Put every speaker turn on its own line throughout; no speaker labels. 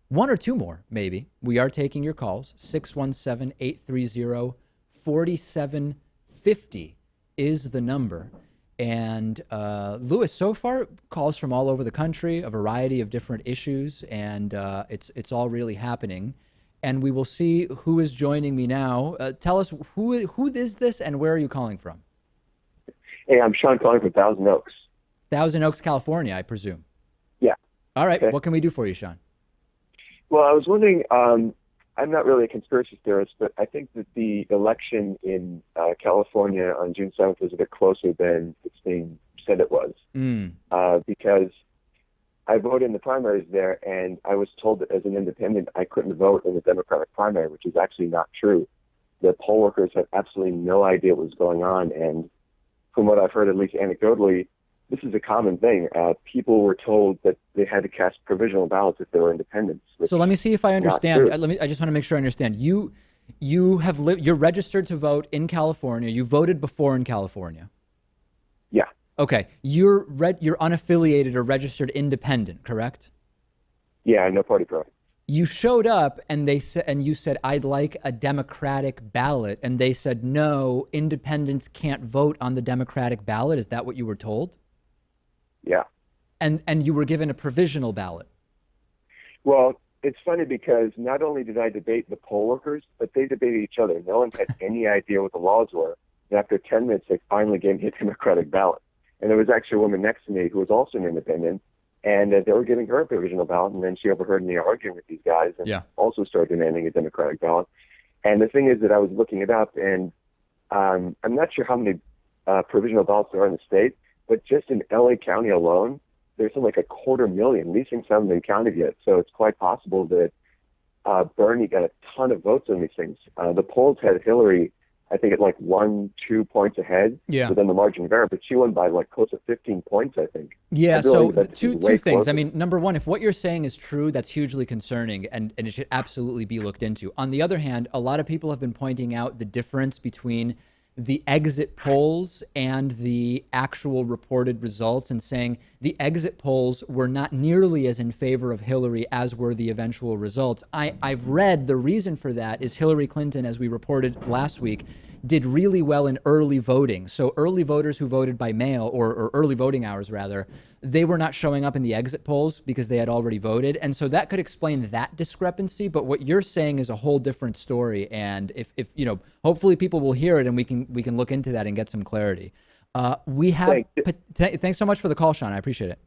One or two more, maybe. We are taking your calls. 617-830-4750 is the number. And Lewis, so far, calls from all over the country, a variety of different issues, and it's all really happening. And we will see who is joining me now. Tell us who is this, and where are you calling from?
Hey, I'm Sean calling from Thousand Oaks.
Thousand Oaks, California, I presume.
Yeah.
All right.
Okay.
What can we do for you, Sean?
Well, I was wondering, I'm not really a conspiracy theorist, but I think that the election in California on June 7th was a bit closer than it's being said it was. Because I voted in the primaries there, and I was told that as an independent, I couldn't vote in the Democratic primary, which is actually not true. The poll workers had absolutely no idea what was going on, and from what I've heard, at least anecdotally, this is a common thing. People were told that they had to cast provisional ballots if they were independents.
So let me see if I understand. I just want to make sure I understand. You're registered to vote in California. You voted before in California.
Yeah.
Okay. You're unaffiliated or registered independent, correct?
Yeah, no party pro.
You showed up and you said, I'd like a Democratic ballot, and they said no, independents can't vote on the Democratic ballot. Is that what you were told?
Yeah.
And you were given a provisional ballot.
Well, it's funny because not only did I debate the poll workers, but they debated each other. No one had any idea what the laws were. And after 10 minutes, they finally gave me a Democratic ballot. And there was actually a woman next to me who was also an independent, and they were giving her a provisional ballot, and then she overheard me arguing with these guys and also started demanding a Democratic ballot. And the thing is that I was looking it up, and I'm not sure how many provisional ballots there are in the state, but just in LA County alone, there's something like 250,000. These things haven't been counted yet, so it's quite possible that Bernie got a ton of votes on these things. The polls had Hillary, I think, at like 1-2 points ahead within the margin of error, but she won by like close to 15 points, I think.
Yeah, so two things. Closer. I mean, number one, if what you're saying is true, that's hugely concerning, and it should absolutely be looked into. On the other hand, a lot of people have been pointing out the difference between the exit polls and the actual reported results, and saying the exit polls were not nearly as in favor of Hillary as were the eventual results. I've read the reason for that is Hillary Clinton, as we reported last week, did really well in early voting. So early voters who voted by mail, or early voting hours rather, they were not showing up in the exit polls because they had already voted. And so that could explain that discrepancy. But what you're saying is a whole different story. And if you know, hopefully people will hear it and we can look into that and get some clarity. Thanks so much for the call, Sean. I appreciate it.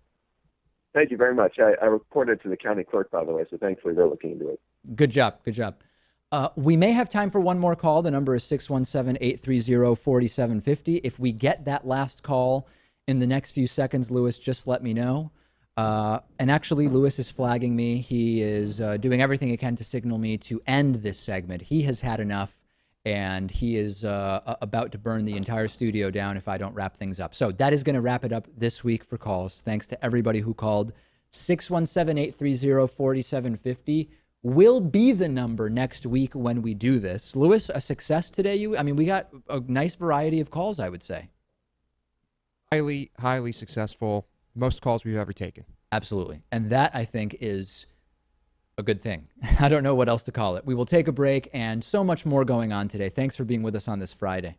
Thank you very much. I reported to the county clerk, by the way, so thankfully they're looking into it.
Good job. Good job. We may have time for one more call. The number is 617-830-4750. If we get that last call in the next few seconds, Lewis, just let me know. And actually, Lewis is flagging me. He is doing everything he can to signal me to end this segment. He has had enough, and he is about to burn the entire studio down if I don't wrap things up. So that is going to wrap it up this week for calls. Thanks to everybody who called. 617-830-4750. Will be the number next week when we do this. Lewis, a success today? We got a nice variety of calls, I would say.
Highly, highly successful. Most calls we've ever taken.
Absolutely. And that, I think, is a good thing. I don't know what else to call it. We will take a break, and so much more going on today. Thanks for being with us on this Friday.